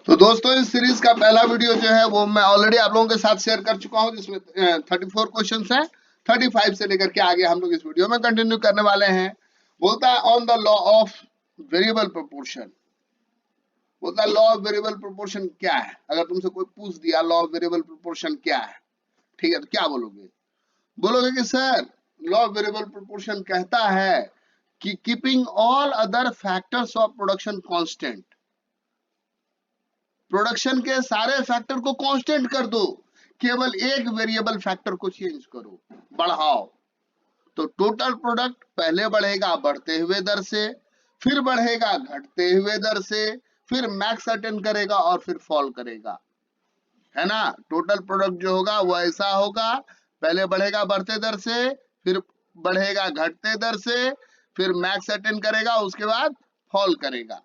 तो दोस्तों इस सीरीज का पहला वीडियो जो है वो मैं ऑलरेडी आप लोगों के साथ शेयर कर चुका हूं, जिसमें 34 क्वेश्चंस हैं। 35 से लेकर के आगे हम लोग इस वीडियो में कंटिन्यू करने वाले हैं। बोलता है on the law of variable proportion. बोलता है लॉ ऑफ वेरिएबल प्रोपोर्शन क्या है। अगर तुमसे कोई पूछ दिया लॉ ऑफ वेरिएबल प्रोपोर्शन क्या है, ठीक है, तो क्या बोलोगे? बोलोगे कि sir law of variable proportion कहता है कि keeping all other factors of production constant, production के सारे फैक्टर को कांस्टेंट कर दो, केवल एक वेरिएबल फैक्टर को चेंज करो, बढ़ाओ, तो टोटल प्रोडक्ट पहले बढ़ेगा बढ़ते हुए दर से, फिर बढ़ेगा घटते हुए दर से, फिर मैक्स अटेन करेगा और फिर फॉल करेगा, है ना। टोटल प्रोडक्ट जो होगा वो ऐसा होगा, पहले बढ़ेगा बढ़ते दर से, फिर बढ़ेगा घटते दर से, फिर मैक्स अटेन करेगा, उसके बाद फॉल करेगा,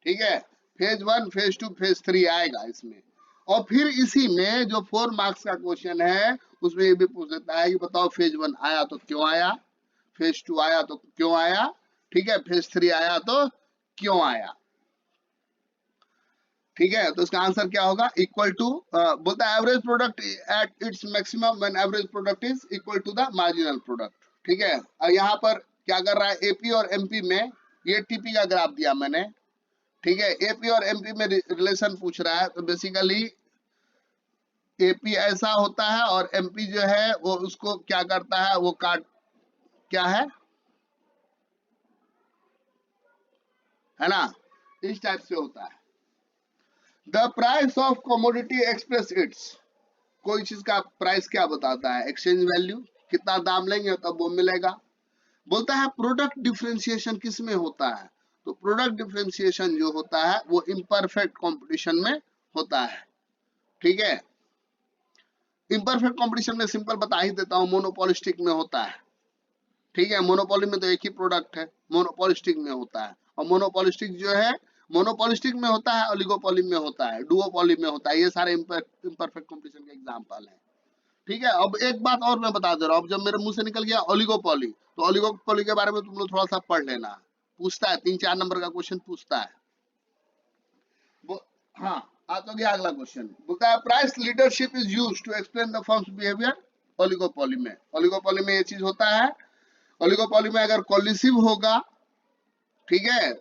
ठीक है। फेज 1, फेज 2, फेज 3 आएगा इसमें। और फिर इसी में जो 4 मार्क्स का क्वेश्चन है उसमें ये भी पूछ देता है कि बताओ फेज 1 आया तो क्यों आया, फेज 2 आया तो क्यों आया, ठीक है, फेज 3 आया तो क्यों आया, ठीक है। तो इसका आंसर क्या होगा? इक्वल टू, बोलता है average product at its maximum when average product is equal to the marginal product, ठीक है। और यहाँ पर क्या कर रहा है, एपी और एमपी में ये टीपी का ग्राफ दिया मैंने, ठीक है। एपी और एमपी में रिलेशन पूछ रहा है, तो बेसिकली एपी ऐसा होता है और एमपी जो है वो उसको क्या करता है, वो काट, क्या है ना, इस टाइप से होता है। The price of commodity express it's, कोई चीज का प्राइस क्या बताता है, एक्सचेंज वैल्यू, कितना दाम लेंगे तब वो मिलेगा। बोलता है प्रोडक्ट डिफरेंशिएशन किस में होता है, तो प्रोडक्ट डिफरेंशिएशन जो होता है वो इम्परफेक्ट कंपटीशन में होता है, ठीक है। इम्परफेक्ट कंपटीशन में सिंपल बता ही देता हूँ, मोनोपोलिस्टिक में होता है, ठीक है। मोनोपोली में तो एक ही प्रोडक्ट है, मोनोपोलिस्टिक में होता है। और मोनोपोलिस्टिक जो है, मोनोपोलिस्टिक में होता है, ओलिगोपोली में होता है, डुओपोली में होता है। ये सारे इम्परफेक्ट कंपटीशन के एग्जांपल हैं, ठीक है। अब एक बात और मैं बता दे रहा हूँ, अब जब मेरे मुंह से निकल गया ओलिगोपोली, तो ओलिगोपोली के बारे में तुम लोग थोड़ा सा पढ़ लेना, पूछता है 3-4 नंबर का क्वेश्चन पूछता है वो। हाँ, आ तो गया अगला क्वेश्चन। बोलता है price leadership is used to explain the firm's behaviour oligopoly में। ओलिगोपोली में ये चीज होता है, ओलिगोपोली में अगर कॉलिसिव होगा, ठीक है,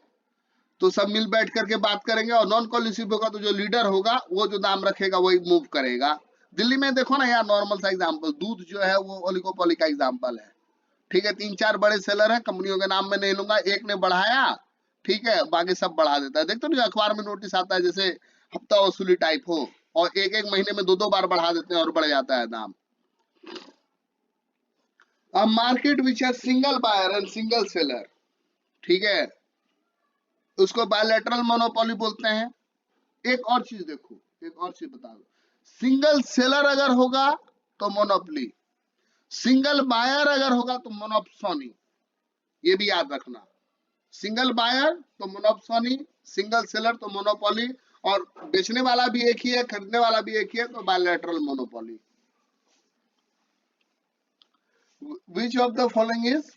तो सब मिल बैठ करके बात करेंगे, और नॉन कॉलिसिव होगा तो जो लीडर होगा वो जो दाम रखेगा वही मूव करेगा। दिल्ली में देखो ना यार, नॉर्मल सा एग्जांपल, दूध जो है वो ओलिगोपोली का एग्जांपल है, ठीक है। 3-4 बड़े सेलर हैं, कंपनियों के नाम में नहीं लूंगा, एक ने बढ़ाया, ठीक है, बाकी सब बढ़ा देता है। देखते हो ना अखबार में नोटिस आता है जैसे हफ्ता वसूली टाइप हो, और एक एक महीने में 2-2 बार बढ़ा देते हैं और बढ़ जाता है दाम। अब मार्केट विच है single buyer and single seller, ठीक है, उसको बायलैटरल मोनोपोली बोलते हैं। एक और चीज देखो, एक और चीज बता दो, सिंगल सेलर अगर होगा तो मोनोपोली, सिंगल बायर अगर होगा तो मोनोप्सोनी, ये भी याद रखना। सिंगल बायर तो मोनोप्सोनी, सिंगल सेलर तो मोनोपोली, और बेचने वाला भी एक ही है, खरीदने वाला भी एक ही है, तो bilateral monopoly. Which of the following is,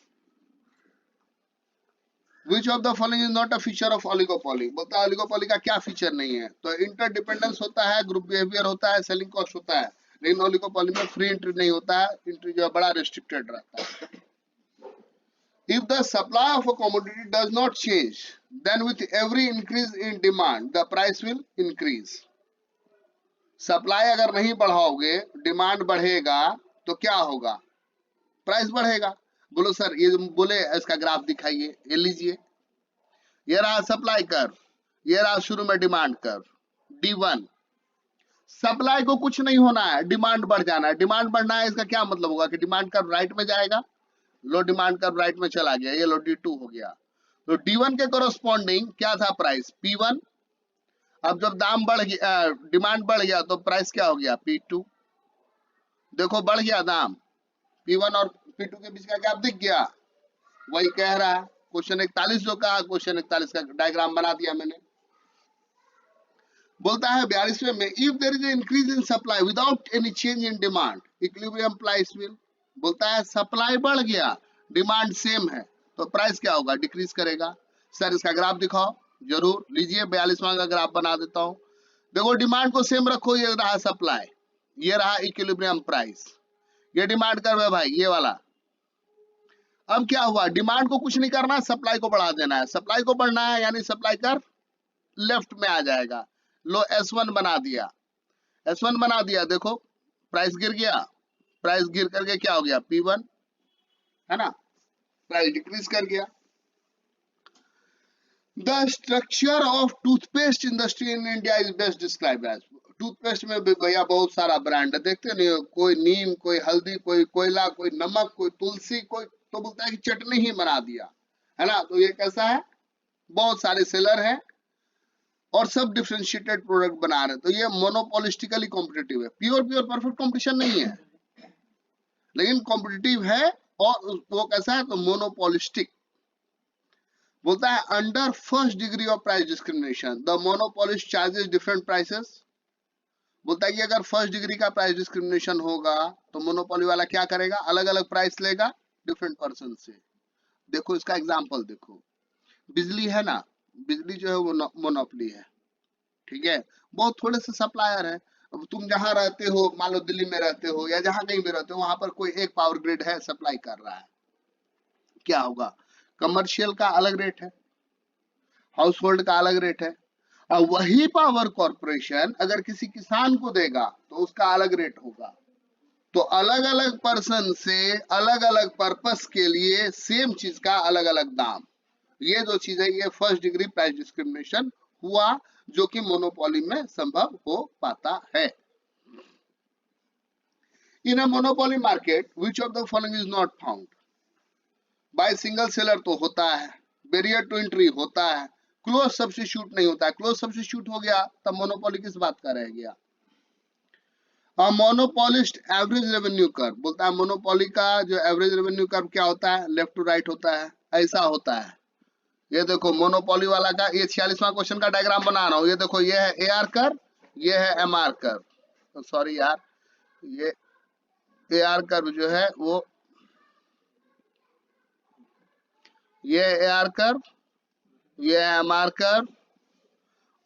which of the following is not a feature of oligopoly. बोलता है ओलिगोपोली का क्या फीचर नहीं है, तो इंटरडिपेंडेंस होता है, ग्रुप बिहेवियर होता है, सेलिंग कॉस्ट होता है, लेकिन ओलिगोपोली में फ्री एंट्री नहीं होता है, एंट्री जो है बड़ा रेस्ट्रिक्टेड रहता है। If the supply of a commodity does not change, then with every increase in demand, the price will increase. Supply अगर नहीं बढ़ाओगे, डिमांड बढ़ेगा, तो क्या होगा, प्राइस बढ़ेगा। बोलो सर, ये जो बोले इसका ग्राफ दिखाइए, ये लीजिए, ये रहा सप्लाई कर्व, ये रहा शुरू में डिमांड कर्व, D1। सप्लाई को कुछ नहीं होना है, डिमांड बढ़ जाना है, डिमांड बढ़ना है, इसका क्या मतलब होगा कि डिमांड कर्व राइट में जाएगा, लो डिमांड कर्व राइट में चला गया, ये लो D2 हो गया। तो D1 के कोरोस्पोंडिंग क्या था, प्राइस P1। अब जब दाम बढ़ गया, डिमांड बढ़ गया, तो प्राइस क्या हो गया, P2। देखो बढ़ गया दाम, P1 और P2 के बीच का गैप दिख गया, वही कह रहा है क्वेश्चन 41 जो कहा, क्वेश्चन 41 का डायग्राम बना दिया मैंने। बोलता है 42वें में, if there is increase in supply without any change in demand, equilibrium price will. बोलता है सप्लाई बढ़ गया, डिमांड सेम है, तो प्राइस क्या होगा, डिक्रीज करेगा। सर इसका ग्राफ दिखाओ, जरूर लीजिए, 42वां का ग्राफ बना देता हूं। देखो डिमांड को सेम रखो, ये रहा सप्लाई, ये रहा इक्विलिब्रियम प्राइस, ये डिमांड कर रहे भाई ये वाला। अब क्या हुआ, डिमांड को कुछ नहीं करना, सप्लाई को बढ़ा देना है, सप्लाई को बढ़ना है यानी सप्लाई कर लेफ्ट में आ जाएगा। लो S1 बना दिया, S1 बना दिया, देखो प्राइस गिर गया, प्राइस गिर करके क्या हो गया P1, है ना, प्राइस डिक्रीज कर गया। The structure of toothpaste industry in India is best describe as, toothpaste में भी भैया बहुत सारा ब्रांड है, देखते नहीं हो, कोई नीम, कोई हल्दी, कोई कोयला, कोई नमक, कोई तुलसी, कोई तो बोलता है कि चटनी ही बना दिया, है ना। तो ये कैसा है, बहुत सारे सेलर हैं और सब डिफरेंशिएटेड प्रोडक्ट बना रहे हैं, तो ये मोनोपोलिस्टिकली कॉम्पिटिटिव है, प्योर परफेक्ट कॉम्पिटिशन नहीं है, लेकिन कॉम्पिटिटिव है। और वो कैसा है, तो मोनोपोलिस्टिक। बोलता है under first degree of price discrimination the monopolist charges different prices. बोलता है कि अगर फर्स्ट डिग्री का प्राइस डिस्क्रिमिनेशन होगा तो मोनोपोली वाला क्या करेगा, अलग अलग प्राइस लेगा डिफरेंट पर्सन से। देखो इसका एग्जांपल देखो, बिजली है ना, बिजली जो है वो मोनोपोली है, ठीक है, बहुत थोड़े से सप्लायर है। अब तुम जहां रहते हो, मान लो दिल्ली में रहते हो या जहां कहीं भी रहते हो, वहां पर कोई एक पावर ग्रिड है सप्लाई कर रहा है, क्या होगा, कमर्शियल का अलग रेट है, हाउस होल्ड का अलग रेट है। अब वही पावर कॉर्पोरेशन अगर किसी किसान को देगा तो उसका अलग रेट होगा। तो अलग अलग पर्सन से अलग अलग पर्पस के लिए सेम चीज का अलग अलग दाम, ये जो चीज है ये फर्स्ट डिग्री प्राइस डिस्क्रिमिनेशन हुआ, जो कि मोनोपोली में संभव हो पाता है। In a monopoly market which of the following is not found, by single seller तो होता है, बैरियर टू एंट्री होता है, क्लोज सब्स्टिट्यूट नहीं होता है, क्लोज सब्स्टिट्यूट हो गया तब मोनोपोली किस बात का रह गया। मोनोपोलिस्ट एवरेज रेवेन्यू कर्व, बोलता है मोनोपोली का जो एवरेज रेवेन्यू कर्व क्या होता है, लेफ्ट टू राइट होता है, ऐसा होता है। ये देखो मोनोपोली वाला का, ये 46वां क्वेश्चन का डायग्राम बना रहा हूँ, ये देखो ये है AR कर्व, ये है MR कर्व, सॉरी यार, ये AR कर्व जो है वो, ये AR कर्व, ये MR कर्व,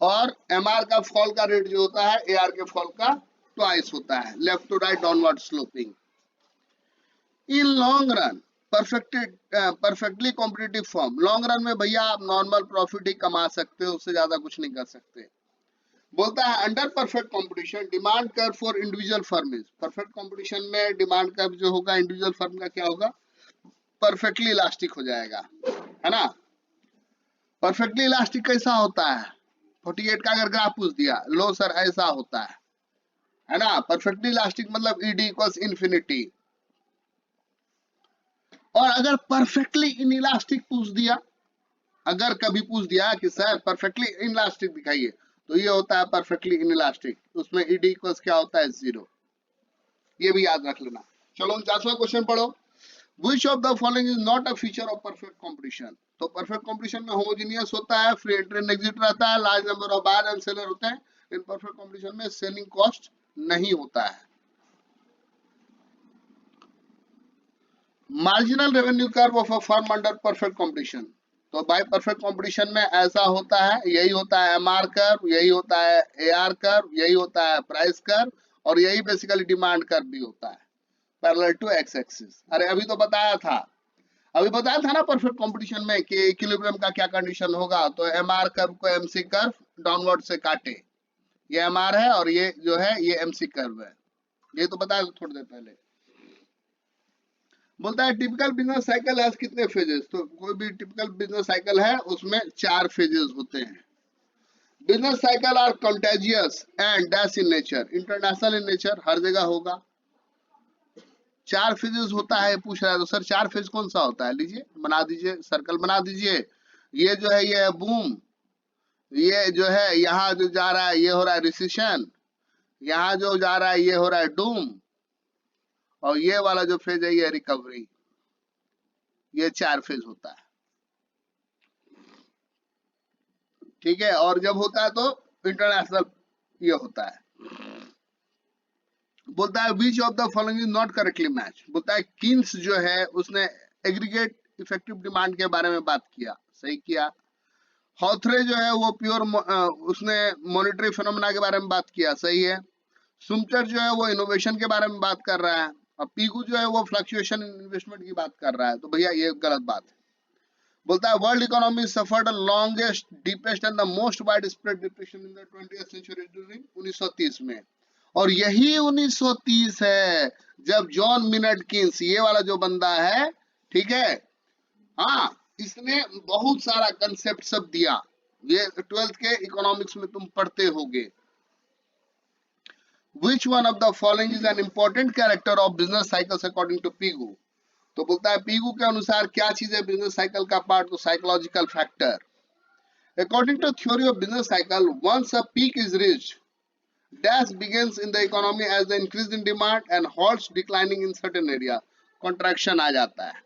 और MR का फॉल का रेट जो होता है AR के फॉल का ट्वाइस होता है, left to right downward sloping. In long run perfectly competitive form, long run में भैया आप नॉर्मल प्रॉफिट ही कमा सकते हो, उससे ज्यादा कुछ नहीं कर सकते। बोलता है under perfect competition demand curve for individual firm is, perfect competition में डिमांड कर्व जो होगा इंडिविजुअल फर्म का क्या होगा, परफेक्टली इलास्टिक हो जाएगा, है ना। परफेक्टली इलास्टिक कैसा होता है, 48 का अगर ग्राफ पूछ दिया, लो सर ऐसा होता है ना। परफेक्टली इलास्टिक मतलब ED इक्वल्स इन्फिनिटी। और अगर परफेक्टली इनइलास्टिक पूछ दिया, अगर कभी पूछ दिया कि सर परफेक्टली इनइलास्टिक दिखाइए, तो ये होता है परफेक्टली इनइलास्टिक, उसमें ED इक्वल्स क्या होता है, 0। ये भी याद रख लेना। चलो 49वां क्वेश्चन पढ़ो, Which of the following is not a feature of perfect competition? तो परफेक्ट कंपटीशन में होमोजेनियस होता है, फ्री एंट्री एंड एग्जिट रहता है, large number of buyer and seller होते हैं। इन परफेक्ट कंपटीशन में सेलिंग कॉस्ट नहीं होता है। Marginal revenue curve of a firm under perfect competition, तो बाय परफेक्ट कंपटीशन में ऐसा होता है, यही होता है MR कर्व, यही होता है AR कर्व, यही होता है प्राइस कर्व, और यही बेसिकली डिमांड कर्व भी होता है पैरेलल टू एक्स एक्सिस। अरे अभी तो बताया था, अभी बताया था ना परफेक्ट कंपटीशन में कि इक्विलिब्रियम का क्या कंडीशन होगा, तो MR कर्व को MC कर्व डाउनवर्ड से काटे, ये MR है और ये जो है ये MC कर्व है, ये तो बताया थोड़ी देर पहले। बोलता है टिपिकल बिजनेस साइकिल है कितने फेजेस, तो कोई भी टिपिकल बिजनेस साइकिल है उसमें 4 फेजेस होते हैं। Business cycle are contagious and dash in nature, international in nature, हर जगह होगा। 4 फेजेस होता है, पूछ रहा है तो सर 4 फेज कौन सा होता है, लीजिए बना दीजिए, सर्कल बना दीजिए। ये जो है ये बूम, ये जो है यहाँ जो जा रहा है ये हो रहा है रिसेशन, यहाँ जो जा रहा है ये हो रहा है डूम, और ये वाला जो फेज है ये रिकवरी। ये 4 फेज होता है, ठीक है। और जब होता है तो इंटरनेशनल ये होता है। बोलता है विच of the following is not correctly match, बोलता है किन्स जो है उसने एग्रीगेट इफेक्टिव डिमांड के बारे में बात किया, सही किया। हॉथरे जो है वो प्योर उसने मॉनेटरी फिनोमेना के बारे में बात किया, सही है। सुमचर जो है वो इनोवेशन के बारे में बात कर रहा है, और पीगू जो है वो फ्लक्चुएशन इन्वेस्टमेंट की बात कर रहा है। तो भैया ये गलत बात है। बोलता है world economy suffered the longest deepest and the most wide spread depression in the 20th century during 1930 में। और यही 1930 है जब जॉन मिनट किन्स, ये वाला जो बंदा है, ठीक है, हाँ, इसने बहुत सारा कंसेप्ट सब दिया। ये 12th के इकोनॉमिक्स में तुम पढ़ते होगे। Which one of the following is an important character of business cycles according to Pigou? तो बोलता है पीगू के अनुसार क्या चीज है बिजनेस साइकिल का पार्ट? तो psychological factor. According to theory of business cycle, once a peak is reached, dash begins in the economy as the increase in demand and halts declining in certain area, contraction आ जाता है।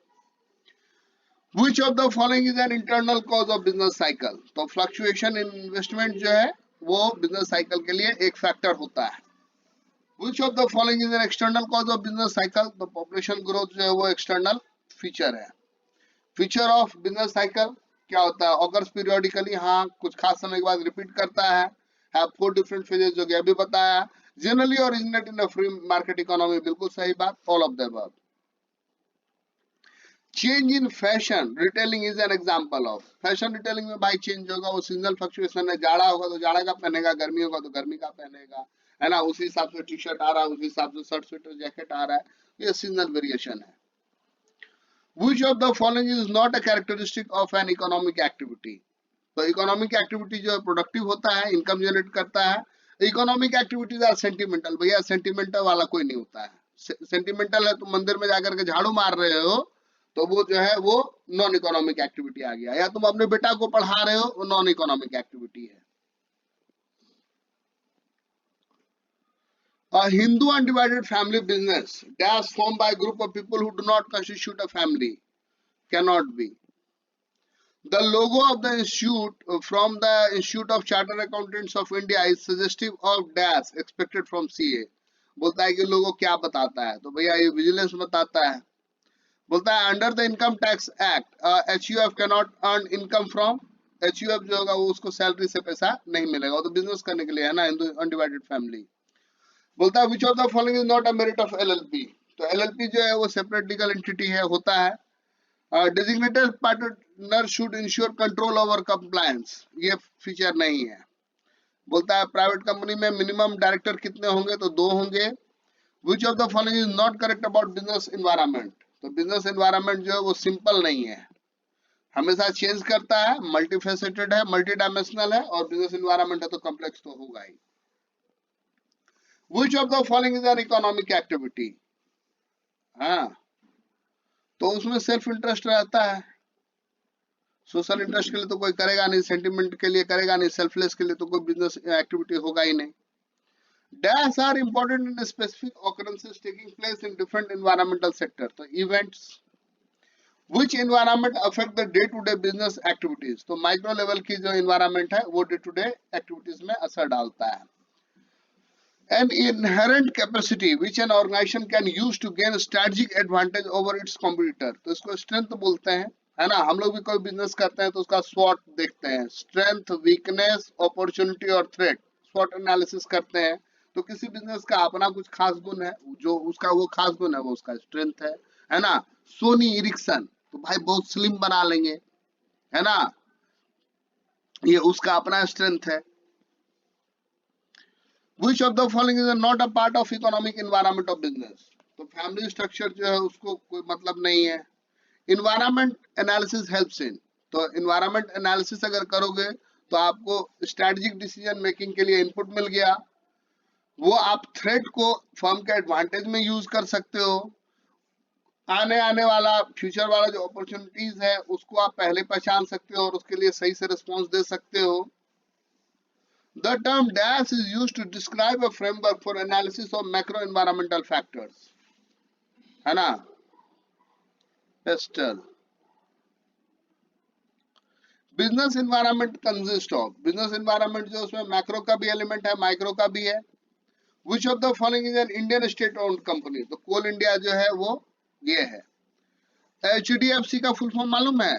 Which of the following is an internal cause of business cycle? तो fluctuation in investment जो है वो business cycle के लिए एक factor होता है। Which of the following is an external cause of business cycle? तो पॉपुलेशन ग्रोथ जो है वो एक्सटर्नल फीचर है। फीचर ऑफ बिजनेस साइकिल क्या होता है? ऑकर्स पीरियोडिकली, हाँ, कुछ खास समय के बाद रिपीट करता है। हैव 4 डिफरेंट फेजेस, जो कि अभी बताया। Generally originate in a free market economy, बिल्कुल सही बात, all of the above. Change in fashion retailing is an example of. Fashion retailing में भाई चेंज होगा, वो सीजनल फ्लक्चुएशन है। जाड़ा होगा तो जाड़ा का पहनेगा, गर्मी होगा तो गर्मी का पहनेगा, है ना। उसी हिसाब से टी शर्ट आ रहा है, उसी हिसाब से शर्ट स्वेटर जैकेट आ रहा है। ये सीजनल वेरिएशन है। Which of the following is not a characteristic of an economic activity? तो इकोनॉमिक एक्टिविटी जो है प्रोडक्टिव होता है, इनकम जनरेट करता है। Economic activities are sentimental. भैया सेंटिमेंटल वाला कोई नहीं होता है। सेंटिमेंटल है तो मंदिर में जाकर के झाड़ू मार रहे हो, तो वो जो है वो नॉन इकोनॉमिक एक्टिविटी आ गया। या तुम अपने बेटा को पढ़ा रहे हो, वो नॉन इकोनॉमिक एक्टिविटी है। A Hindu undivided family business dash formed by a group of people who do not constitute a family, cannot be. The logo of the institute from the Institute of Chartered Accountants of India is suggestive of dash expected from CA. बोलता है कि लोगो क्या बताता है? तो भैया ये vigilance बताता है। बोलता है under the income tax act HUF cannot earn income from. HUF जो होगा वो उसको सैलरी से पैसा नहीं मिलेगा, वो तो बिजनेस करने के लिए है ना, हिंदू अनडिवाइडेड फैमिली। बोलता है विच of the following is not a merit of LLP? तो LLP जो है वो सेपरेट लीगल एंटिटी है, होता है। Designated partner should ensure control over compliance, ये फीचर नहीं है। बोलता है प्राइवेट कंपनी में मिनिमम डायरेक्टर कितने होंगे? तो 2 होंगे। विच of the following is not correct about business environment? तो बिजनेस एनवायरनमेंट जो है वो सिंपल नहीं है, हमेशा चेंज करता है, मल्टीफेसेटेड है, मल्टी डायमेंशनल है, और बिजनेस एनवायरनमेंट है तो कॉम्प्लेक्स तो होगा ही। Which of the following is an economic activity? हाँ, तो उसमें सेल्फ इंटरेस्ट रहता है। सोशल इंटरेस्ट के लिए तो कोई करेगा नहीं, सेंटिमेंट के लिए करेगा नहीं, सेल्फलेस के लिए तो कोई बिजनेस एक्टिविटी होगा ही नहीं। Dash are important in specific occurrences taking place in different environmental sector. तो events which environment affect the day to day business activities? तो माइक्रो लेवल की जो एनवायरमेंट है वो डे टू डे एक्टिविटीज में असर डालता है। An inherent capacity which an organization can use to gain strategic advantage over its competitor, तो इसको स्ट्रेंथ बोलते हैं, है ना। हम लोग भी कोई बिजनेस करते हैं तो उसका स्वॉट देखते हैं, स्ट्रेंथ, वीकनेस, अपॉर्चुनिटी और थ्रेट, स्वॉट एनालिसिस करते हैं। तो किसी बिजनेस का अपना कुछ खास गुण है, जो उसका वो खास गुण है वो उसका स्ट्रेंथ है ना। सोनी इरिक्सन तो भाई बहुत स्लिम बना लेंगे, है ना, ये उसका अपना स्ट्रेंथ है। Which of the following is not a part of economic environment of business? तो फैमिली स्ट्रक्चर जो है उसको कोई मतलब नहीं है। इन्वायरमेंट एनालिसिस हेल्प्स इन, तो इन्वायरमेंट एनालिसिस अगर करोगे तो आपको स्ट्रेटेजिक डिसीजन मेकिंग के लिए इनपुट मिल गया, वो आप थ्रेट को फर्म के एडवांटेज में यूज कर सकते हो। आने वाला फ्यूचर वाला जो अपॉर्चुनिटीज है उसको आप पहले पहचान सकते हो और उसके लिए सही से रिस्पॉन्स दे सकते हो। The term DAS is used to describe a framework for analysis of macro environmental factors, है ना। Pestel. Business environment consist of, business environment जो उसमें मैक्रो का भी एलिमेंट है, माइक्रो का भी है। विच of the following is an Indian state owned company? तो कोल इंडिया जो है वो ये है। HDFC का फुल फॉर्म मालूम है?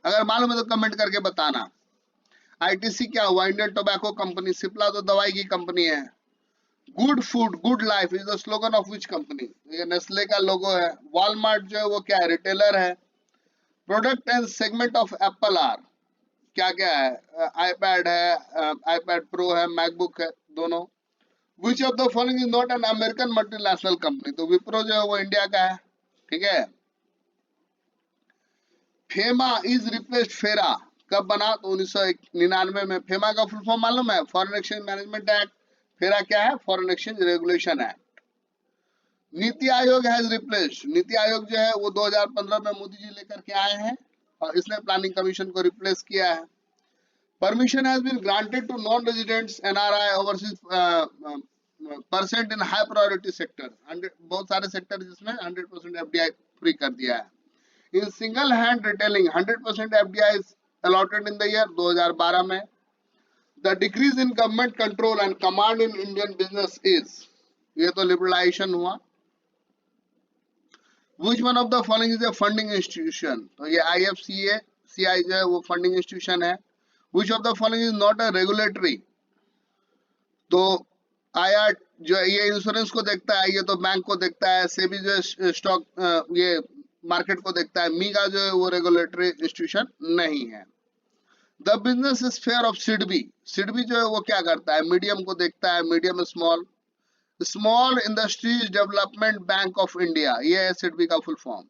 अगर मालूम है तो कमेंट करके बताना। आईटीसी क्या हुआ? Indian tobacco company. सिप्ला तो दवाई की कंपनी है। Good food good life is the slogan of which company? ये नेस्ले का लोगो है। वॉलमार्ट जो है वो क्या है? रिटेलर है। Product and segment of Apple are क्या क्या है? आईपैड है, आईपैड प्रो है, मैकबुक है, दोनों। विच of the following is not an American multinational company? तो विप्रो जो है वो इंडिया का है, ठीक है। फेमा इज रिप्लेस्ड फेरा कब बना? तो 1999 में। फेमा का फुल फॉर्म मालूम है? Foreign exchange management act. फेरा क्या है? Foreign exchange regulation act. NITI Aayog has replaced. NITI Aayog जो है वो 2015 में मोदी जी लेकर के आए हैं और इसने प्लानिंग कमीशन को रिप्लेस किया है। Permission has been granted to non residents NRI overseas percent in high priority sector. बहुत सारे सेक्टर जिसमें 100% एफडीआई फ्री कर दिया है। In single hand retailing 100% FDI is allotted in the year 2012 में। The decrease in government control and command in Indian business is, ये तो liberalization हुआ। Which one of the following is a funding institution? तो ये IFCI जो है वो funding institution है। Which of the following is not a regulatory? तो IR जो है ये इंश्योरेंस को देखता है, ये तो बैंक को देखता है। सेबी जो है स्टॉक ये मार्केट को देखता है। मीगा जो है वो रेगुलेटरी इंस्टीट्यूशन नहीं है। The business sphere of SIDBI, SIDBI जो है वो क्या करता है? मीडियम को देखता है, medium small. Small industries development bank of India, ये है सिडबी का full form.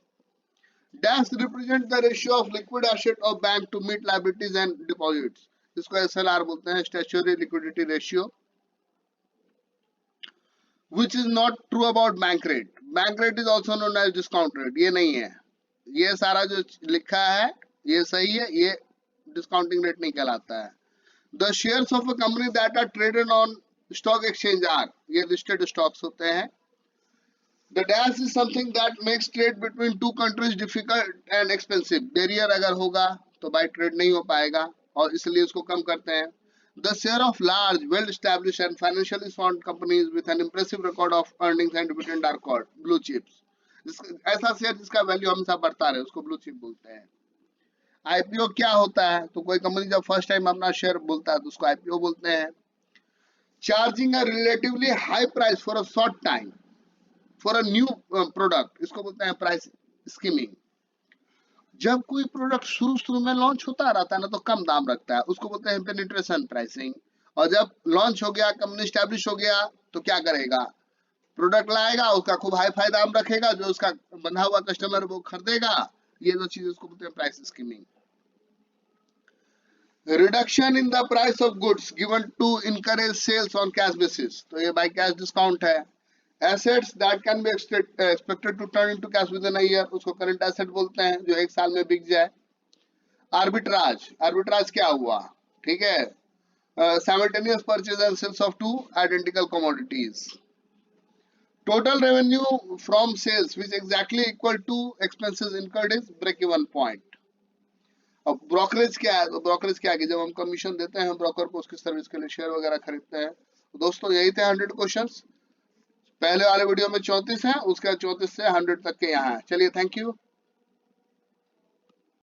Dash represent the ratio of liquid asset of bank to meet liabilities and deposits, इसको एसएलआर बोलते हैं, statutory liquidity ratio. Which is not true about bank rate? Bank rate is also known as discount rate, ये नहीं है। ये सारा जो लिखा है ये सही है, ये डिस्काउंटिंग रेट नहीं कहलाता है। The shares of a company that are traded on stock exchange are, ये listed stocks होते हैं। The dash is something that makes trade between two countries difficult and expensive। Barrier अगर होगा तो बाई ट्रेड नहीं हो पाएगा और इसलिए उसको कम करते हैं। The share of large, well-established and financially sound companies with an impressive record of earnings and dividend are called blue chips। ऐसा शेयर जिसका वैल्यू हमेशा बढ़ता रहे उसको ब्लू चिप बोलते हैं। आईपीओ क्या होता है? तो कोई कंपनी जब फर्स्ट टाइम अपना शेयर बोलता है तो उसको आईपीओ बोलते हैं। Charging a relatively high price for a short time for a new product, इसको बोलते हैं प्राइस स्कीमिंग। जब कोई प्रोडक्ट शुरू में लॉन्च होता रहता है ना तो कम दाम रखता है, उसको बोलते हैं पेनिट्रेशन प्राइसिंग। और जब लॉन्च हो गया, कंपनी स्टैब्लिश हो गया तो क्या करेगा? प्रोडक्ट लाएगा, उसका खूब हाई फाई दाम रखेगा, जो उसका बंधा हुआ कस्टमर वो खरीदेगा। ये जो चीज उसको बोलते हैं price skimming. Reduction in the price of goods given to encourage sales on cash basis, तो ये बाय कैश डिस्काउंट है। Assets that can be expected to turn into cash with in a year, उसको करंट एसेट बोलते हैं, जो एक साल में बिक जाए। आर्बिट्राज, आर्बिट्राज क्या हुआ? ठीक है, simultaneous purchase and sales of two identical commodities. Total revenue from sales which exactly equal to expenses incurred is break even point. अब ब्रोकरेज क्या है? तो ब्रोकरेज क्या है कि जब हम कमीशन देते हैं ब्रोकर को उसकी सर्विस के लिए शेयर वगैरह खरीदते हैं। तो दोस्तों यही थे 100 क्वेश्चंस। पहले वाले वीडियो में 34 हैं, उसके 34 से 100 तक के यहाँ है। चलिए, थैंक यू।